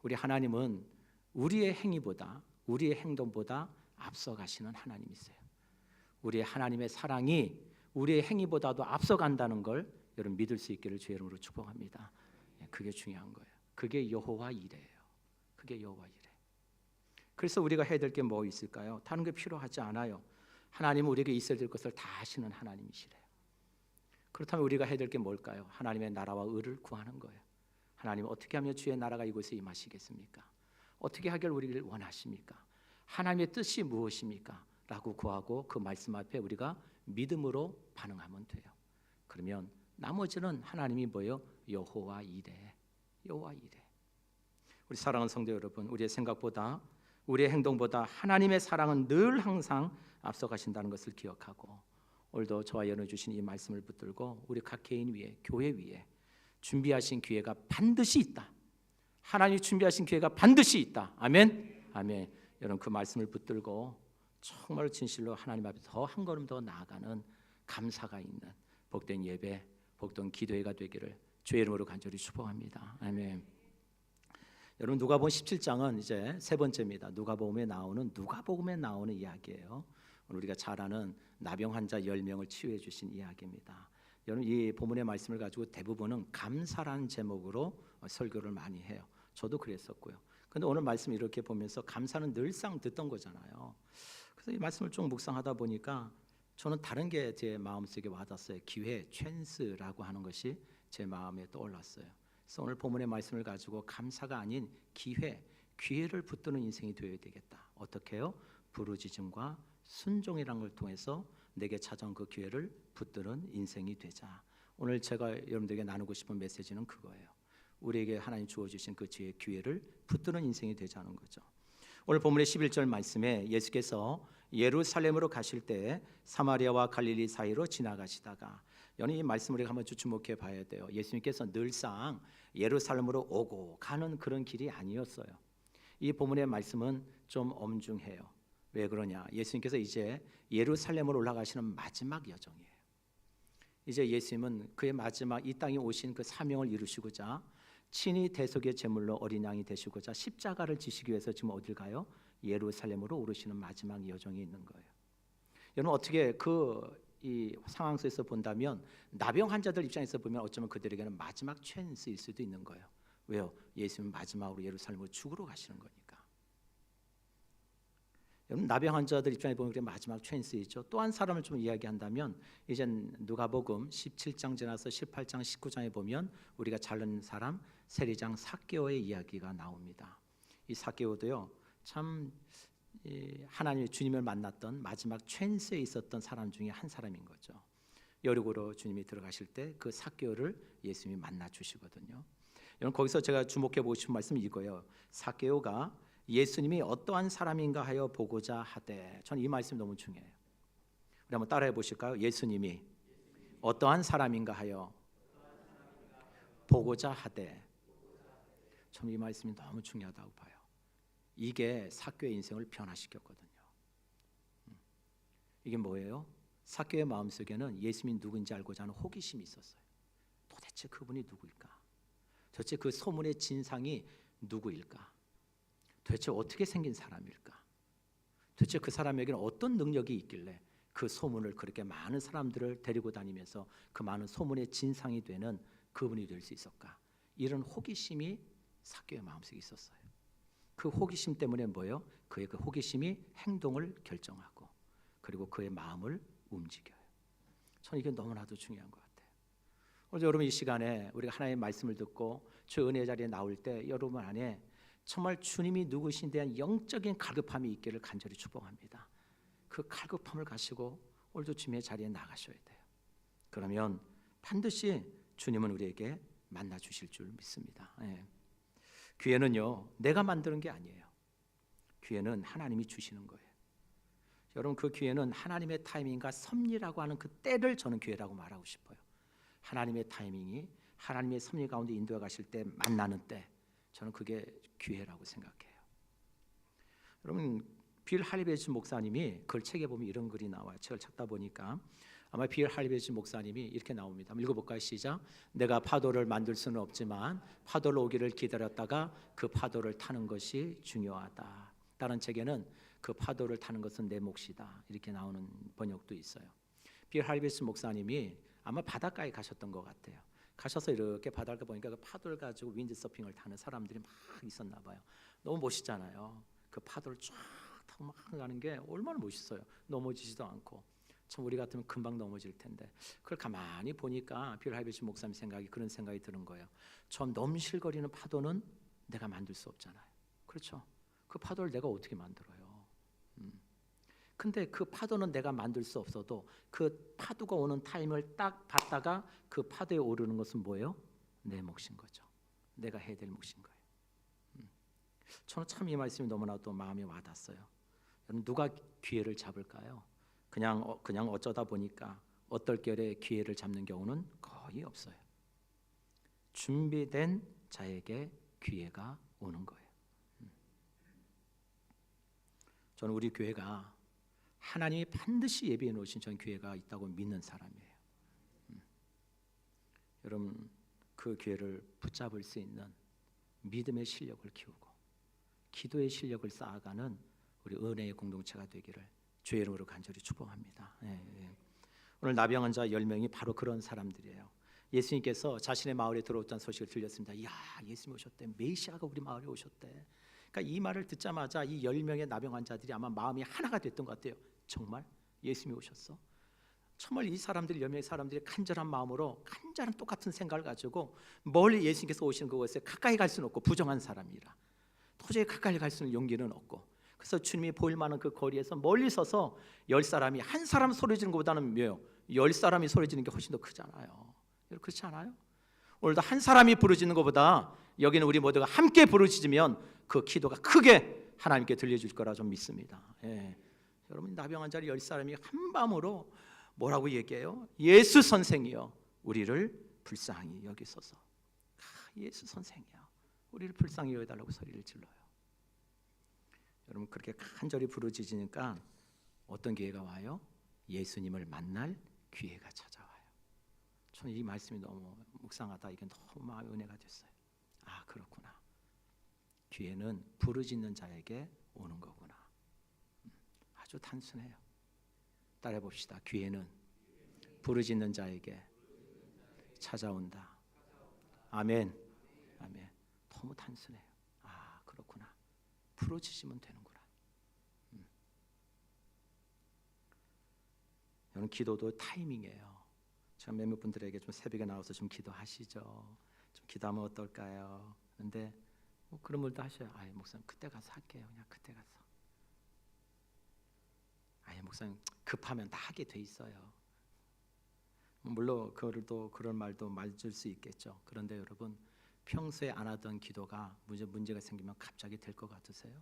우리 하나님은 우리의 행위보다 우리의 행동보다 앞서가시는 하나님이세요. 우리의 하나님의 사랑이 우리의 행위보다도 앞서간다는 걸 여러분 믿을 수 있기를 주의 이름으로 축복합니다. 그게 중요한 거예요. 그게 여호와 이레예요. 그게 여호와 이레. 그래서 우리가 해야 될 게 뭐 있을까요? 다른 게 필요하지 않아요. 하나님은 우리에게 있어야 될 것을 다 하시는 하나님이시래요. 그렇다면 우리가 해야 될 게 뭘까요? 하나님의 나라와 의를 구하는 거예요. 하나님 어떻게 하면 주의 나라가 이곳에 임하시겠습니까? 어떻게 하길 우리를 원하십니까? 하나님의 뜻이 무엇입니까? 라고 구하고 그 말씀 앞에 우리가 믿음으로 반응하면 돼요. 그러면 나머지는 하나님이 뭐예요? 여호와 이레. 여호와 이레. 우리 사랑하는 성도 여러분, 우리의 생각보다 우리의 행동보다 하나님의 사랑은 늘 항상 앞서가신다는 것을 기억하고 오늘도 저와 여러분 주신 이 말씀을 붙들고 우리 각 개인 위에 교회 위에 준비하신 기회가 반드시 있다. 하나님이 준비하신 기회가 반드시 있다. 아멘. 아멘. 여러분 그 말씀을 붙들고 정말 진실로 하나님 앞에 더 한 걸음 더 나아가는 감사가 있는 복된 예배, 복된 기도회가 되기를 주의 이름으로 간절히 축복합니다. 아멘. 여러분 누가복음 17장은 이제 세 번째입니다. 누가복음에 나오는 이야기예요. 오늘 우리가 잘 아는 나병 환자 10명을 치유해 주신 이야기입니다. 여러분 이 본문의 말씀을 가지고 대부분은 감사라는 제목으로 설교를 많이 해요. 저도 그랬었고요. 근데 오늘 말씀 이렇게 보면서 감사는 늘상 듣던 거잖아요. 그래서 이 말씀을 좀 묵상하다 보니까 저는 다른 게 제 마음속에 와닿았어요. 기회, 찬스라고 하는 것이 제 마음에 떠올랐어요. 그래서 오늘 본문의 말씀을 가지고 감사가 아닌 기회를 붙드는 인생이 되어야 되겠다. 어떻게요? 부르짖음과 순종이라는 걸 통해서 내게 찾아온 그 기회를 붙드는 인생이 되자. 오늘 제가 여러분들에게 나누고 싶은 메시지는 그거예요. 우리에게 하나님 주어주신 그 기회를 붙드는 인생이 되자는 거죠. 오늘 본문의 11절 말씀에 예수께서 예루살렘으로 가실 때 사마리아와 갈릴리 사이로 지나가시다가 이 말씀을 우리가 한번 주목해 봐야 돼요. 예수님께서 늘상 예루살렘으로 오고 가는 그런 길이 아니었어요. 이 본문의 말씀은 좀 엄중해요. 왜 그러냐? 예수님께서 이제 예루살렘으로 올라가시는 마지막 여정이에요. 이제 예수님은 그의 마지막 이 땅에 오신 그 사명을 이루시고자 친히 대속의 제물로 어린 양이 되시고자 십자가를 지시기 위해서 지금 어딜 가요? 예루살렘으로 오르시는 마지막 여정이 있는 거예요. 여러분 어떻게 이 상황 속에서 본다면 나병 환자들 입장에서 보면 어쩌면 그들에게는 마지막 찬스일 수도 있는 거예요. 왜요? 예수님은 마지막으로 예루살렘으로 죽으러 가시는 거니까. 여러분 나병 환자들 입장에 보면 그게 마지막 찬스이죠. 또 한 사람을 좀 이야기한다면 이제 누가복음 17장 지나서 18장 19장에 보면 우리가 잘 아는 사람 세리장 삭개오의 이야기가 나옵니다. 이 삭개오도요 참 하나님의 주님을 만났던 마지막 찬스에 있었던 사람 중에 한 사람인 거죠. 여리고로 주님이 들어가실 때 그 삭개오를 예수님이 만나 주시거든요. 여러분 거기서 제가 주목해 보고 싶은 말씀은 이거예요. 삭개오가 예수님이 어떠한 사람인가 하여 보고자 하되, 저는 이 말씀이 너무 중요해요. 우리 한번 따라해 보실까요? 예수님이 어떠한 사람인가 하여 보고자 하되. 저는 이 말씀이 너무 중요하다고 봐요. 이게 삭개오의 인생을 변화시켰거든요. 이게 뭐예요? 삭개오의 마음속에는 예수님이 누구인지 알고자 하는 호기심이 있었어요. 도대체 그분이 누구일까? 도대체 그 소문의 진상이 누구일까? 도대체 어떻게 생긴 사람일까? 도대체 그 사람에게는 어떤 능력이 있길래 그 소문을 그렇게 많은 사람들을 데리고 다니면서 그 많은 소문의 진상이 되는 그분이 될 수 있을까? 이런 호기심이 삭개오의 마음속에 있었어요. 그 호기심 때문에 뭐예요? 그의 그 호기심이 행동을 결정하고 그리고 그의 마음을 움직여요. 저는 이게 너무나도 중요한 것 같아요. 오늘 여러분 이 시간에 우리가 하나님의 말씀을 듣고 주 은혜 자리에 나올 때 여러분 안에 정말 주님이 누구신 대한 영적인 갈급함이 있기를 간절히 축복합니다. 그 갈급함을 가지고 오늘도 주님의 자리에 나가셔야 돼요. 그러면 반드시 주님은 우리에게 만나 주실 줄 믿습니다. 기회는요 내가 만드는 게 아니에요. 기회는 하나님이 주시는 거예요. 여러분 그 기회는 하나님의 타이밍과 섭리라고 하는 그 때를 저는 기회라고 말하고 싶어요. 하나님의 타이밍이 하나님의 섭리 가운데 인도해 가실 때 만나는 때, 저는 그게 기회라고 생각해요. 여러분 빌 할리베이지 목사님이 그 책에 보면 이런 글이 나와요. 책을 찾다 보니까 아마 빌 할리베이지 목사님이 이렇게 나옵니다. 한번 읽어볼까요? 시작. 내가 파도를 만들 수는 없지만 파도를 오기를 기다렸다가 그 파도를 타는 것이 중요하다. 다른 책에는 그 파도를 타는 것은 내 몫이다. 이렇게 나오는 번역도 있어요. 빌 할리베이지 목사님이 아마 바닷가에 가셨던 것 같아요. 가셔서 이렇게 바닷가 보니까 그 파도를 가지고 윈드서핑을 타는 사람들이 막 있었나 봐요. 너무 멋있잖아요. 그 파도를 쫙 타고 막 가는 게 얼마나 멋있어요. 넘어지지도 않고. 참 우리 같으면 금방 넘어질 텐데 그걸 가만히 보니까 빌 할리베이지 목사님 그런 생각이 드는 거예요. 저 넘실거리는 파도는 내가 만들 수 없잖아요. 그렇죠? 그 파도를 내가 어떻게 만들어요? 근데 그 파도는 내가 만들 수 없어도 그 파도가 오는 타임을 딱 봤다가 그 파도에 오르는 것은 뭐예요? 내 몫인 거죠. 내가 해야 될 몫인 거예요. 저는 참 이 말씀이 너무나도 마음에 와닿았어요. 여러분 누가 기회를 잡을까요? 그냥 어쩌다 보니까 어떨결에 기회를 잡는 경우는 거의 없어요. 준비된 자에게 기회가 오는 거예요. 저는 우리 교회가 하나님이 반드시 예비해 놓으신 전 기회가 있다고 믿는 사람이에요. 여러분 그 기회를 붙잡을 수 있는 믿음의 실력을 키우고 기도의 실력을 쌓아가는 우리 은혜의 공동체가 되기를 주의 이름으로 간절히 축복합니다. 오늘 나병 환자 10명이 바로 그런 사람들이에요. 예수님께서 자신의 마을에 들어왔다는 소식을 들렸습니다. 이야, 예수님 오셨대. 메시아가 우리 마을에 오셨대. 그러니까 이 말을 듣자마자 이 10명의 나병 환자들이 아마 마음이 하나가 됐던 것 같아요. 정말 예수님이 오셨어? 정말 이 사람들 10명의 사람들이 간절한 마음으로 간절한 똑같은 생각을 가지고 멀리 예수님께서 오시는 그곳에 가까이 갈 수는 없고 부정한 사람이라 도저히 가까이 갈 수 있는 용기는 없고, 그래서 주님이 보일 만한 그 거리에서 멀리 서서 10사람이 한 사람 소리 지르는 것보다는 뭐예요? 10사람이 소리 지르는 게 훨씬 더 크잖아요. 그렇지 않아요? 오늘도 한 사람이 부르짖는 것보다 여기는 우리 모두가 함께 부르짖으면 그 기도가 크게 하나님께 들려줄 거라 좀 믿습니다. 여러분 나병 환자 10사람이 한밤으로 뭐라고 얘기해요? 예수 선생이여 우리를 불쌍히 여기소서. 예수 선생이여 우리를 불쌍히 여겨달라고 소리를 질러요. 여러분 그렇게 간절히 부르짖으니까 어떤 기회가 와요? 예수님을 만날 기회가 찾아와요. 저는 이 말씀이 너무 묵상하다 이게 너무 마음의 은혜가 됐어요. 아 그렇구나. 기회는 부르짖는 자에게 오는 거구나. 아주 단순해요. 따라해 봅시다. 기회는 부르짖는 자에게 찾아온다. 아멘. 아멘. 너무 단순해요. 아 그렇구나. 부르짖으면 되는구나. 여러분 기도도 타이밍이에요. 제가 몇몇 분들에게 좀 새벽에 나와서 좀 기도하시죠. 좀 기도하면 어떨까요? 그런데 뭐 그런 분도 하셔요. 아예 목사님 그때 가서 할게요. 그냥 그때 가서. 아예 목사님 급하면 다 하게 돼 있어요. 물론 그런 말도 맞을 수 있겠죠. 그런데 여러분 평소에 안 하던 기도가 문제가 생기면 갑자기 될 것 같으세요?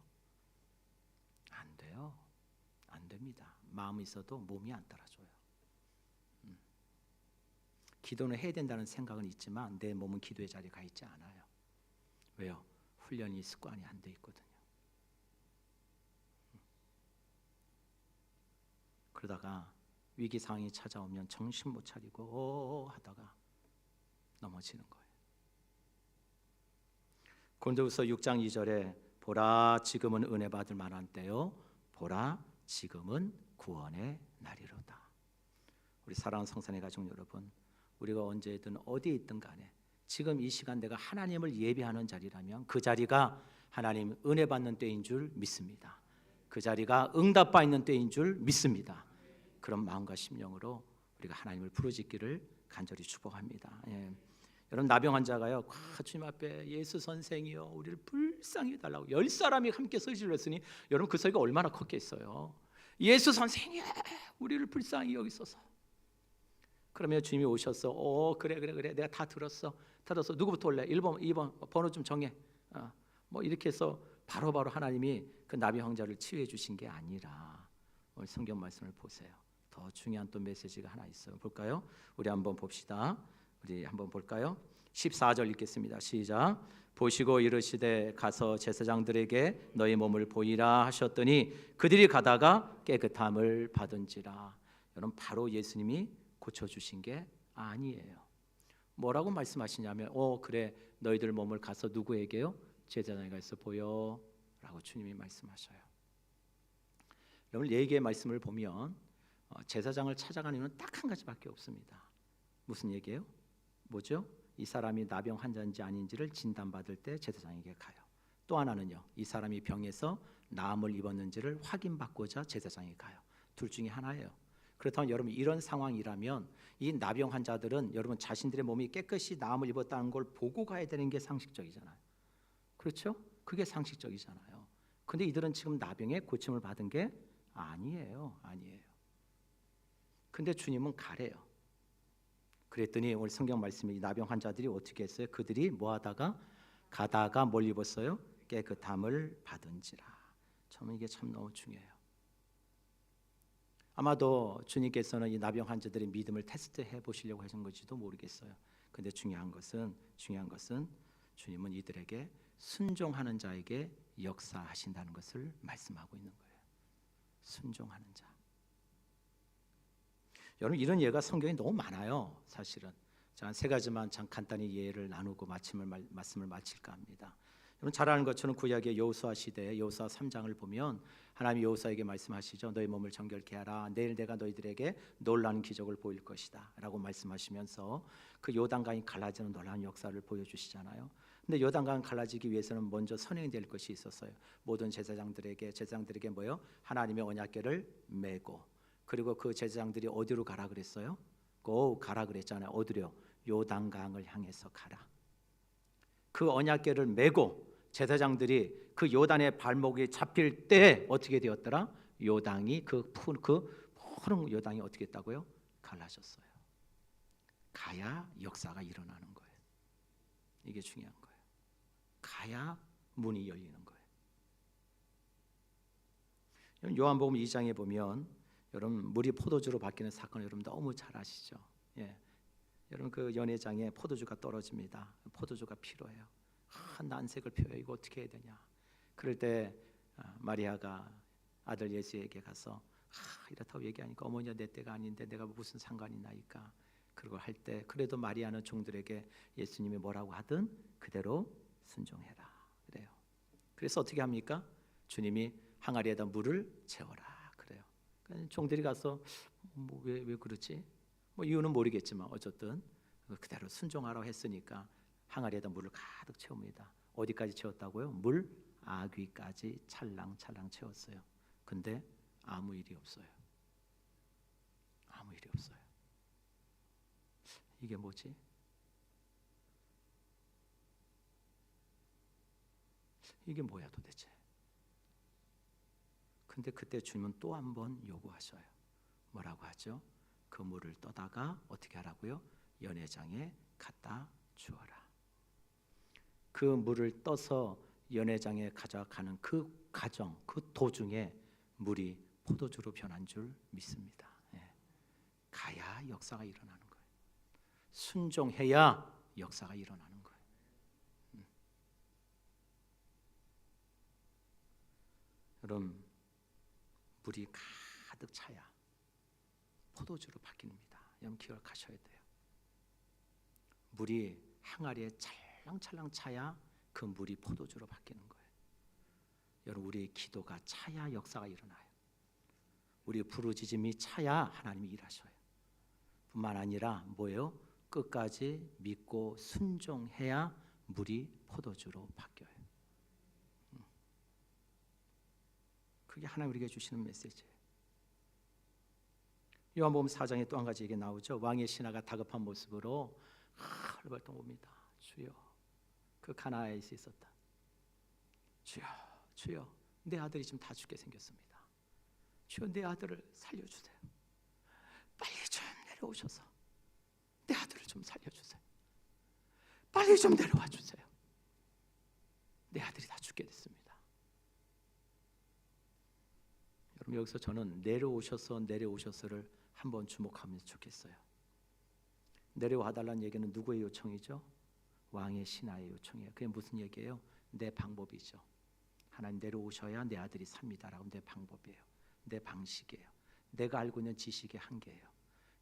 안 돼요. 안 됩니다. 마음이 있어도 몸이 안 따라줘요. 기도는 해야 된다는 생각은 있지만 내 몸은 기도의 자리에 가 있지 않아요. 왜요? 훈련이 습관이 안 돼 있거든요. 그러다가 위기 상황이 찾아오면 정신 못 차리고 하다가 넘어지는 거예요. 고린도후서 6장 2절에 보라 지금은 은혜 받을 만한 때요 보라 지금은 구원의 날이로다. 우리 사랑하는 성산의 가족 여러분, 우리가 언제든 어디에 있든 간에 지금 이 시간 내가 하나님을 예배하는 자리라면 그 자리가 하나님 은혜 받는 때인 줄 믿습니다. 그 자리가 응답받는 때인 줄 믿습니다. 그런 마음과 심령으로 우리가 하나님을 부르짖기를 간절히 축복합니다. 여러분 나병 환자가요 주님 앞에 예수 선생이여 우리를 불쌍히 해달라고 10사람이 함께 소리질렀으니 여러분 그 소리가 얼마나 컸겠어요. 예수 선생이여 우리를 불쌍히 여기소서. 그러면 주님이 오셔서 그래 내가 다 들었어 누구부터 올래? 1번 2번 번호 좀 정해. 뭐 이렇게 해서 바로바로 하나님이 그 나병 환자를 치유해 주신 게 아니라 오늘 성경 말씀을 보세요. 더 중요한 또 메시지가 하나 있어요. 볼까요? 우리 한번 봅시다. 우리 한번 볼까요? 14절 읽겠습니다. 시작. 보시고 이르시되 가서 제사장들에게 너희 몸을 보이라 하셨더니 그들이 가다가 깨끗함을 받은지라. 여러분 바로 예수님이 고쳐주신 게 아니에요. 뭐라고 말씀하시냐면 그래 너희들 몸을 가서 누구에게요? 제사장에 가서 보여 라고 주님이 말씀하셔요. 여러분 레위기의 말씀을 보면 제사장을 찾아가는 이유는 딱 한 가지밖에 없습니다. 무슨 얘기예요? 뭐죠? 이 사람이 나병 환자인지 아닌지를 진단받을 때 제사장에게 가요. 또 하나는요, 이 사람이 병에서 나음을 입었는지를 확인받고자 제사장에 가요. 둘 중에 하나예요. 그렇다면 여러분 이런 상황이라면 이 나병 환자들은 여러분 자신들의 몸이 깨끗이 나음을 입었다는 걸 보고 가야 되는 게 상식적이잖아요. 그렇죠? 그게 상식적이잖아요. 근데 이들은 지금 나병에 고침을 받은 게 아니에요. 근데 주님은 가래요. 그랬더니 오늘 성경 말씀이 나병 환자들이 어떻게 했어요? 그들이 뭐 하다가 가다가 뭘 입었어요? 깨끗함을 받은지라. 참 이게 참 너무 중요해요. 아마도 주님께서는 이 나병 환자들의 믿음을 테스트해 보시려고 하신 것지도 모르겠어요. 근데 중요한 것은 주님은 이들에게 순종하는 자에게 역사하신다는 것을 말씀하고 있는 거예요. 순종하는 자. 여러분, 이런 예가 성경에 너무 많아요. 사실은 자, 세 가지만 참 간단히 예를 나누고 말씀을 마칠까 합니다. 여러분 잘 아는 것처럼 구약의 여호수아 시대에 여호수아 3장을 보면 하나님이 여호수아에게 말씀하시죠. 너희 몸을 정결케 하라. 내일 내가 너희들에게 놀라운 기적을 보일 것이다 라고 말씀하시면서 그 요단강이 갈라지는 놀라운 역사를 보여주시잖아요. 근데 요단강 갈라지기 위해서는 먼저 선행될 것이 있었어요. 모든 제사장들에게 뭐요? 하나님의 언약궤를 메고, 그리고 그 제사장들이 어디로 가라 그랬어요? 가라 그랬잖아요. 어디로? 요단강을 향해서 가라. 그 언약궤를 메고 제사장들이 그 요단의 발목이 잡힐 때 어떻게 되었더라? 요단이 그 푸른 요단이 어떻게 했다고요? 갈라졌어요. 가야 역사가 일어나는 거예요. 이게 중요한 거예요. 가야 문이 열리는 거예요. 요한복음 2장에 보면 여러분 물이 포도주로 바뀌는 사건 여러분 너무 잘 아시죠? 예. 여러분 그 연회장에 포도주가 떨어집니다. 포도주가 필요해요. 난색을 표해요. 이거 어떻게 해야 되냐? 그럴 때 마리아가 아들 예수에게 가서 이렇다고 얘기하니까 어머니야 내 때가 아닌데 내가 무슨 상관이 나니까. 그리고 할 때 그래도 마리아는 종들에게 예수님이 뭐라고 하든 그대로 순종해라 그래요. 그래서 어떻게 합니까? 주님이 항아리에다 물을 채워라 그래요. 그러니까 종들이 가서 왜 그러지? 이유는 모르겠지만 어쨌든 그대로 순종하라고 했으니까 항아리에다 물을 가득 채웁니다. 어디까지 채웠다고요? 물 아귀까지 찰랑찰랑 채웠어요. 근데 아무 일이 없어요. 아무 일이 없어요. 이게 뭐지? 이게 뭐야 도대체? 근데 그때 주님은 또 한 번 요구하셔요. 뭐라고 하죠? 그 물을 떠다가 어떻게 하라고요? 연회장에 갖다 주어라. 그 물을 떠서 연회장에 가져가는 그 과정, 그 도중에 물이 포도주로 변한 줄 믿습니다. 예. 가야 역사가 일어나는 거예요. 순종해야 역사가 일어나는 거예요. 여러분 물이 가득 차야 포도주로 바뀝니다. 여러분 기억하셔야 돼요. 물이 항아리에 찰랑찰랑 차야 그 물이 포도주로 바뀌는 거예요. 여러분 우리의 기도가 차야 역사가 일어나요. 우리의 부르짖음이 차야 하나님이 일하셔요. 뿐만 아니라 뭐예요? 끝까지 믿고 순종해야 물이 포도주로 바뀌어요. 그게 하나님 우리에게 주시는 메시지예요. 요한복음 4장에 또 한 가지 얘기 나오죠. 왕의 신하가 다급한 모습으로 헐벌떡 옵니다. 주여, 그 가나안에 있었다. 주여, 내 아들이 지금 다 죽게 생겼습니다. 주여, 내 아들을 살려주세요. 빨리 좀 내려오셔서 내 아들을 좀 살려주세요. 빨리 좀 내려와 주세요. 내 아들이 다 죽게 됐습니다. 여러분 여기서 저는 내려오셔서를 한번 주목하면 좋겠어요. 내려와달라는 얘기는 누구의 요청이죠? 왕의 신하의 요청이에요. 그게 무슨 얘기예요? 내 방법이죠. 하나님 내려오셔야 내 아들이 삽니다라고 내 방법이에요. 내 방식이에요. 내가 알고 있는 지식의 한계예요.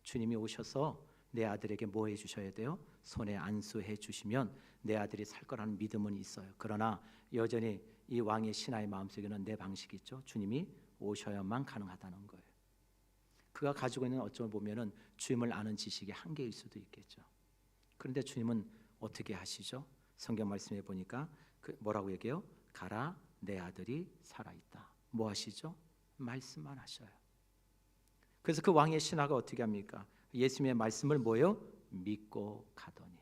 주님이 오셔서 내 아들에게 뭐 해주셔야 돼요? 손에 안수해 주시면 내 아들이 살 거라는 믿음은 있어요. 그러나 여전히 이 왕의 신하의 마음속에는 내 방식이 있죠. 주님이 오셔야만 가능하다는 거예요. 그가 가지고 있는 어쩌면 보면은 주님을 아는 지식의 한계일 수도 있겠죠. 그런데 주님은 어떻게 하시죠? 성경 말씀에 보니까 뭐라고 얘기해요? 가라, 내 아들이 살아있다. 뭐 하시죠? 말씀만 하셔요. 그래서 그 왕의 신하가 어떻게 합니까? 예수님의 말씀을 뭐요? 믿고 가더니.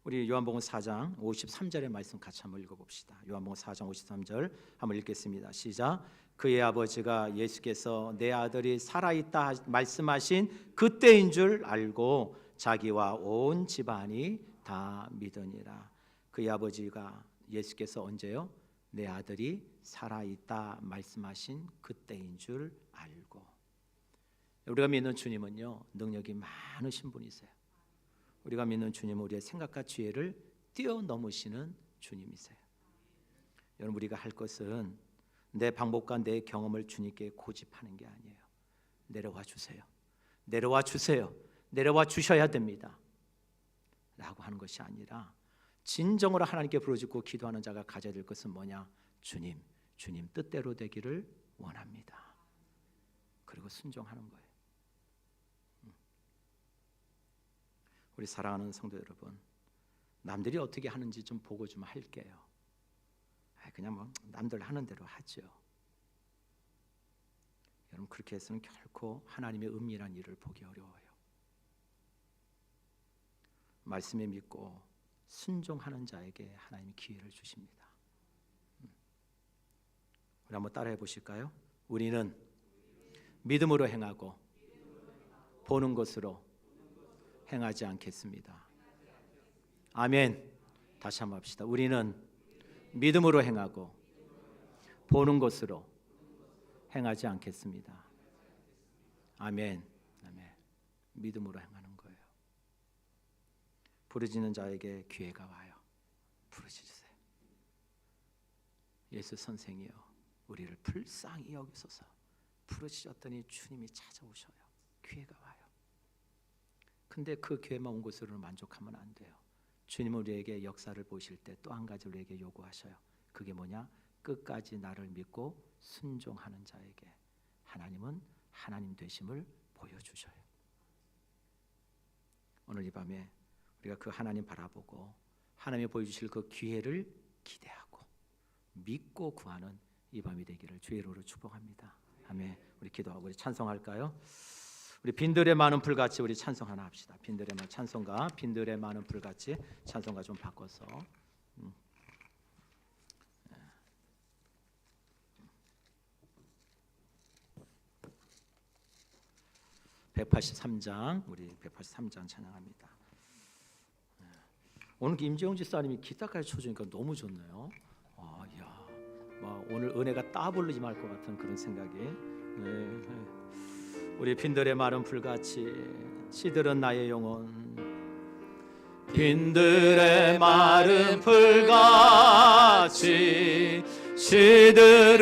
우리 요한복음 4장 53절의 말씀 같이 한번 읽어봅시다. 요한복음 4장 53절 한번 읽겠습니다. 시작. 그의 아버지가 예수께서 내 아들이 살아있다 말씀하신 그때인 줄 알고 자기와 온 집안이 다 믿으니라. 그의 아버지가 예수께서 언제요? 내 아들이 살아있다 말씀하신 그때인 줄 알고. 우리가 믿는 주님은요, 능력이 많으신 분이세요. 우리가 믿는 주님은 우리의 생각과 지혜를 뛰어넘으시는 주님이세요. 여러분, 우리가 할 것은 내 방법과 내 경험을 주님께 고집하는 게 아니에요. 내려와 주세요. 내려와 주세요. 내려와 주셔야 됩니다 라고 하는 것이 아니라, 진정으로 하나님께 부르짖고 기도하는 자가 가져야 될 것은 뭐냐? 주님 뜻대로 되기를 원합니다. 그리고 순종하는 거예요. 우리 사랑하는 성도 여러분, 남들이 어떻게 하는지 좀 보고 좀 할게요. 그냥 뭐 남들 하는 대로 하죠. 여러분, 그렇게 해서는 결코 하나님의 은밀한 일을 보기 어려워요. 말씀에 믿고 순종하는 자에게 하나님이 기회를 주십니다. 우리 한번 따라해 보실까요? 우리는 믿음으로 행하고 보는 것으로 행하지 않겠습니다. 아멘. 다시 한번 합시다. 우리는 믿음으로 행하고 보는 것으로 행하지 않겠습니다. 아멘. 아멘. 믿음으로 행하는 거예요. 부르짖는 자에게 기회가 와요. 부르짖으세요. 예수 선생이여, 우리를 불쌍히 여기소서. 부르짖었더니 주님이 찾아오셔요. 기회가 와요. 근데 그 기회만 온 것으로는 만족하면 안 돼요. 주님은 우리에게 역사를 보실 때 또 한 가지 우리에게 요구하셔요. 그게 뭐냐? 끝까지 나를 믿고 순종하는 자에게 하나님은 하나님 되심을 보여주셔요. 오늘 이 밤에 우리가 그 하나님 바라보고 하나님이 보여주실 그 기회를 기대하고 믿고 구하는 이 밤이 되기를 주의 이름으로 축복합니다. 아멘. 우리 기도하고 우리 찬송할까요? 우리 빈들의 많은 불같이 우리 찬송 하나 합시다. 빈들의 많은 찬송가, 빈들의 많은 불같이 찬송가 좀 바꿔서. 183장, 우리 183장 찬양합니다. 오늘 임재용 집사님이 기타까지 쳐주니까 너무 좋네요. 야, 오늘 은혜가 따블리지 말 것 같은 그런 생각이. 우리 빈들의 마른 불같이 시들은 나의 영혼. 빈들의 마른 불같이 시들은